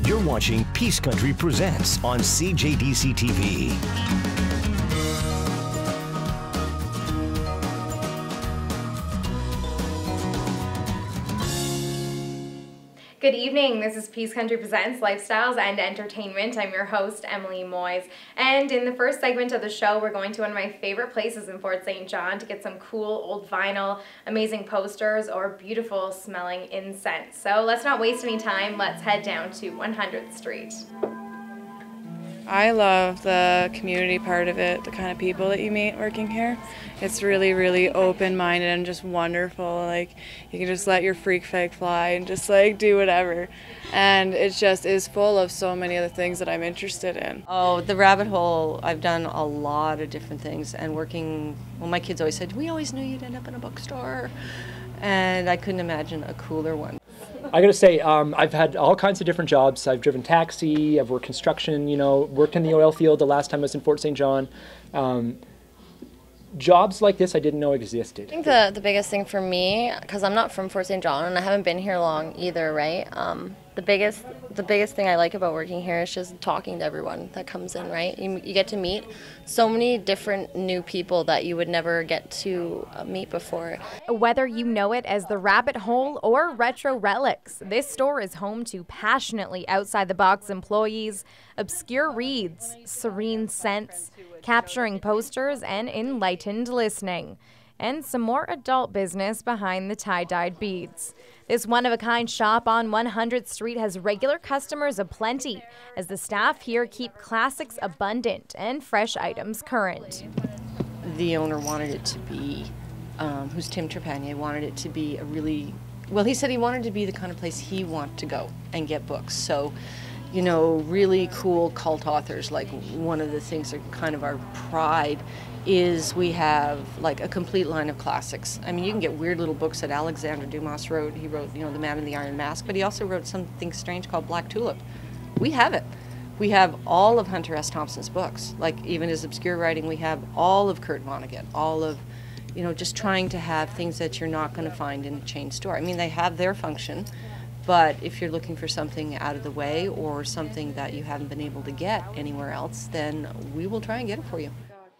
You're watching Peace Country Presents on CJDC TV. Good evening, this is Peace Country Presents Lifestyles and Entertainment. I'm your host, Emily Moyes. And in the first segment of the show, we're going to one of my favorite places in Fort St. John to get some cool old vinyl, amazing posters, or beautiful smelling incense. So let's not waste any time, let's head down to 100th Street. I love the community part of it, the kind of people that you meet working here. It's really, really open-minded and just wonderful. Like, you can just let your freak flag fly and just like do whatever. And it just is full of so many other things that I'm interested in. Oh, the rabbit hole, I've done a lot of different things, and working, well, my kids always said, we always knew you'd end up in a bookstore. And I couldn't imagine a cooler one. I gotta say, I've had all kinds of different jobs. I've driven taxi, I've worked construction, worked in the oil field the last time I was in Fort St. John. Jobs like this I didn't know existed. I think the biggest thing for me, because I'm not from Fort St. John and I haven't been here long either, right? The biggest thing I like about working here is just talking to everyone that comes in, right? You get to meet so many different new people that you would never get to meet before. Whether you know it as the Rabbit Hole or Retro Relics, this store is home to passionately outside-the-box employees, obscure reads, serene scents, capturing posters, and enlightened listening. And some more adult business behind the tie-dyed beads. This one-of-a-kind shop on 100th Street has regular customers aplenty, as the staff here keep classics abundant and fresh items current. The owner wanted it to be, who's Tim Trepanier, wanted it to be a really, well, he said he wanted to be the kind of place he wanted to go and get books. So, really cool cult authors. Like, one of the things that kind of our pride is we have like a complete line of classics. I mean, you can get weird little books that Alexander Dumas wrote. He wrote, The Man in the Iron Mask, but he also wrote something strange called Black Tulip. We have it. We have all of Hunter S. Thompson's books. Like, even his obscure writing, we have all of Kurt Vonnegut, all of, just trying to have things that you're not going to find in a chain store. I mean, they have their function, but if you're looking for something out of the way or something that you haven't been able to get anywhere else, then we will try and get it for you.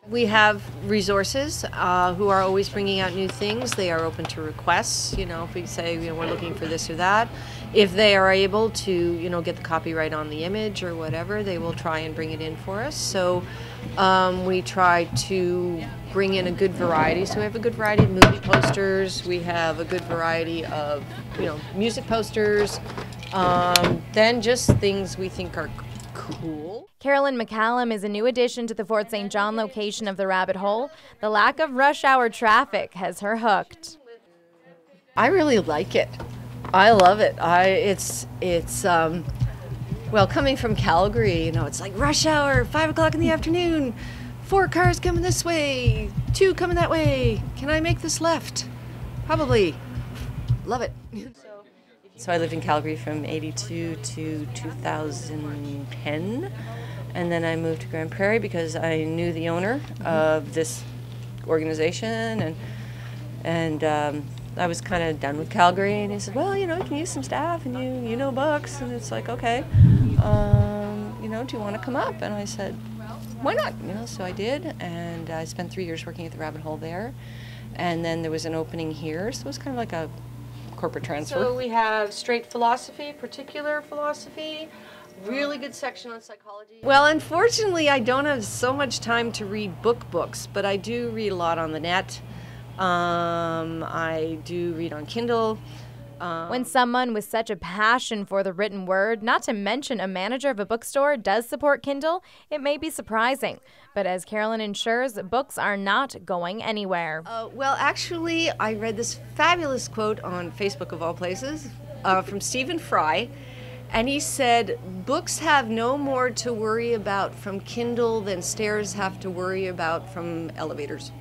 We have resources who are always bringing out new things. They are open to requests. If we say, we're looking for this or that, if they are able to, get the copyright on the image or whatever, they will try and bring it in for us. So we try to bring in a good variety. So we have a good variety of movie posters. We have a good variety of, music posters. Then just things we think are cool. Carolyn McCallum is a new addition to the Fort St. John location of the Rabbit Hole. The lack of rush hour traffic has her hooked. I really like it. I love it. Well, coming from Calgary, it's like rush hour, 5 o'clock in the afternoon, 4 cars coming this way, 2 coming that way. Can I make this left? Probably. Love it. So I lived in Calgary from '82 to 2010, and then I moved to Grand Prairie because I knew the owner of this organization, and I was kind of done with Calgary, and he said, well, you can use some staff, and you know books, and it's like, okay, do you want to come up? And I said, why not? So I did, and I spent 3 years working at the Rabbit Hole there, and then there was an opening here, so it was kind of like a corporate transfer. So we have straight philosophy, particular philosophy, really good section on psychology. Well, unfortunately, I don't have so much time to read books, but I do read a lot on the net. I do read on Kindle. When someone with such a passion for the written word, not to mention a manager of a bookstore, does support Kindle, it may be surprising. But as Carolyn ensures, books are not going anywhere. Well, actually, I read this fabulous quote on Facebook, of all places, from Stephen Fry, and he said, books have no more to worry about from Kindle than stairs have to worry about from elevators.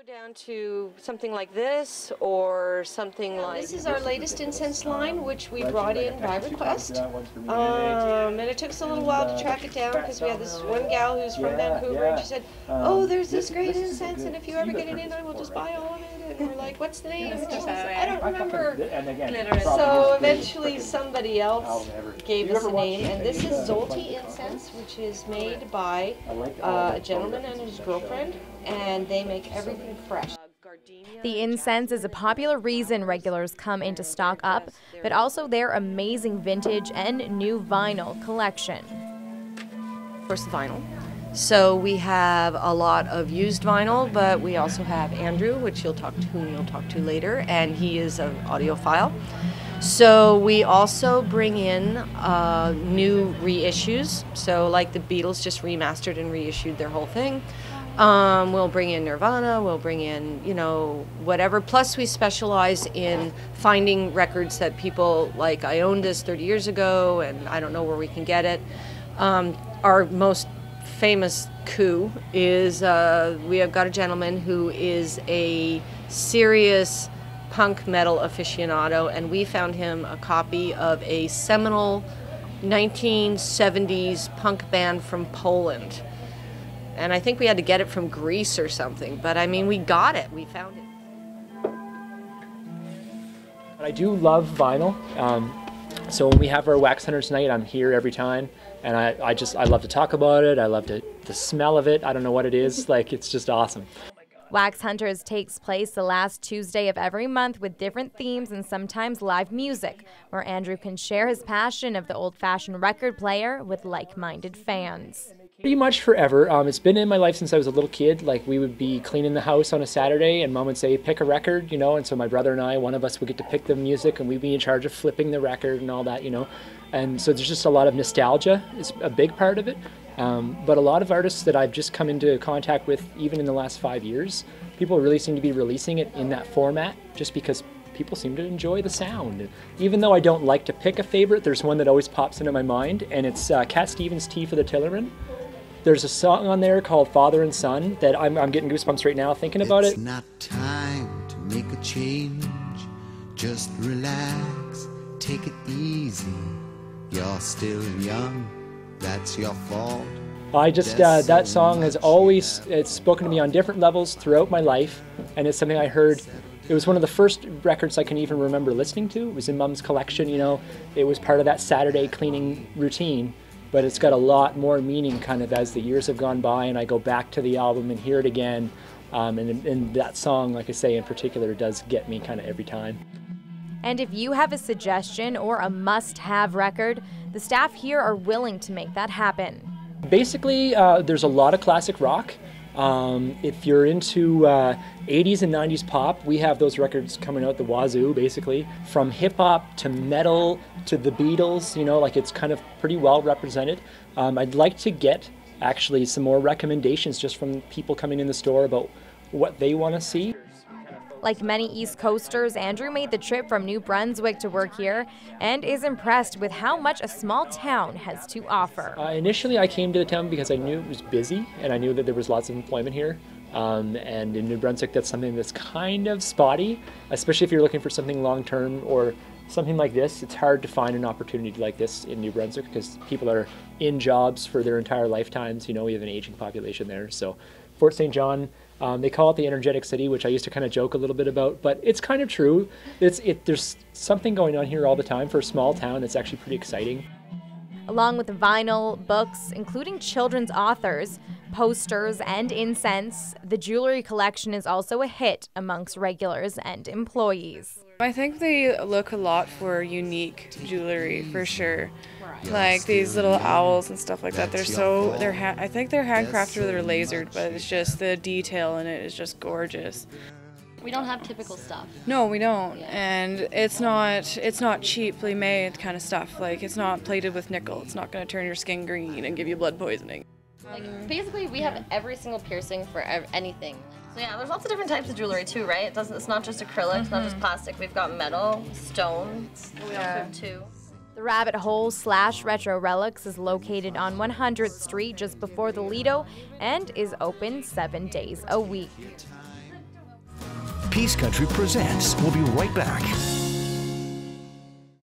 Down to something like this, or something like... This is our latest incense line, which we brought in by request. And it took us a little while to track it down, because we had this one gal who's from Vancouver, and she said, oh, there's this great incense, and if you ever get it in, I will just buy all of it. and we're like, what's the name? I don't remember. And again, So eventually somebody else gave us a name, and this is Zolti incense, which is made by a gentleman and his girlfriend, and they make everything fresh. The incense is a popular reason regulars come in to stock up, but also their amazing vintage and new vinyl collection. First, vinyl. So we have a lot of used vinyl, but we also have Andrew, whom you'll talk to later, and he is an audiophile. So we also bring in new reissues. So like the Beatles just remastered and reissued their whole thing. We'll bring in Nirvana, we'll bring in, whatever. Plus we specialize in finding records that people, like, I owned this 30 years ago and I don't know where we can get it. Our most famous coup is we have got a gentleman who is a serious punk metal aficionado, and we found him a copy of a seminal 1970s punk band from Poland. And I think we had to get it from Greece or something, but I mean, we got it, we found it. I do love vinyl. So when we have our Wax Hunters night, I'm here every time, and I love to talk about it. I love the smell of it. I don't know what it is, like, it's just awesome. Wax Hunters takes place the last Tuesday of every month with different themes and sometimes live music, where Andrew can share his passion of the old-fashioned record player with like-minded fans. Pretty much forever. It's been in my life since I was a little kid. Like, we would be cleaning the house on a Saturday and Mom would say, pick a record, and so my brother and I, one of us would get to pick the music and we'd be in charge of flipping the record and all that, And so there's just a lot of nostalgia is a big part of it. But a lot of artists that I've just come into contact with, even in the last 5 years, people really seem to be releasing it in that format just because people seem to enjoy the sound. Even though I don't like to pick a favorite, there's one that always pops into my mind, and it's Cat Stevens' Tea for the Tillerman. There's a song on there called Father and Son that I'm getting goosebumps right now thinking about it. It's not time to make a change. Just relax, take it easy. You're still young, that's your fault. I just, that song has always, it's spoken to me on different levels throughout my life, and it's something I heard. It was one of the first records I can even remember listening to. It was in Mom's collection, It was part of that Saturday cleaning routine. But it's got a lot more meaning kind of as the years have gone by and I go back to the album and hear it again. And that song, like I say, in particular, does get me kind of every time. And if you have a suggestion or a must-have record, the staff here are willing to make that happen. Basically, there's a lot of classic rock. If you're into 80s and 90s pop, we have those records coming out the wazoo, basically. From hip-hop to metal to the Beatles, like it's kind of pretty well represented. I'd like to get actually some more recommendations just from people coming in the store about what they want to see. Like many East Coasters, Andrew made the trip from New Brunswick to work here and is impressed with how much a small town has to offer. Initially, I came to the town because I knew it was busy and I knew that there was lots of employment here. And in New Brunswick, that's something that's kind of spotty, especially if you're looking for something long-term or something like this. It's hard to find an opportunity like this in New Brunswick because people are in jobs for their entire lifetimes. We have an aging population there. So Fort St. John, they call it the energetic city, which I used to kind of joke a little bit about, but it's kind of true. There's something going on here all the time. For a small town, it's actually pretty exciting. Along with vinyl, books, including children's authors, posters, and incense, the jewelry collection is also a hit amongst regulars and employees. I think they look a lot for unique jewelry, for sure. Like these little owls and stuff like that. I think they're handcrafted or they're lasered, but it's just the detail in it is just gorgeous. We don't have typical stuff. No, we don't, and it's not cheaply made kind of stuff. Like, it's not plated with nickel. It's not going to turn your skin green and give you blood poisoning. Like, basically, we have every single piercing for anything. So yeah, there's lots of different types of jewelry too, right? It's not just acrylic, it's not just plastic. We've got metal, stone. We also have two. The Rabbit Hole / Retro Relics is located on 100th Street just before the Lido and is open 7 days a week. Peace Country presents. We'll be right back.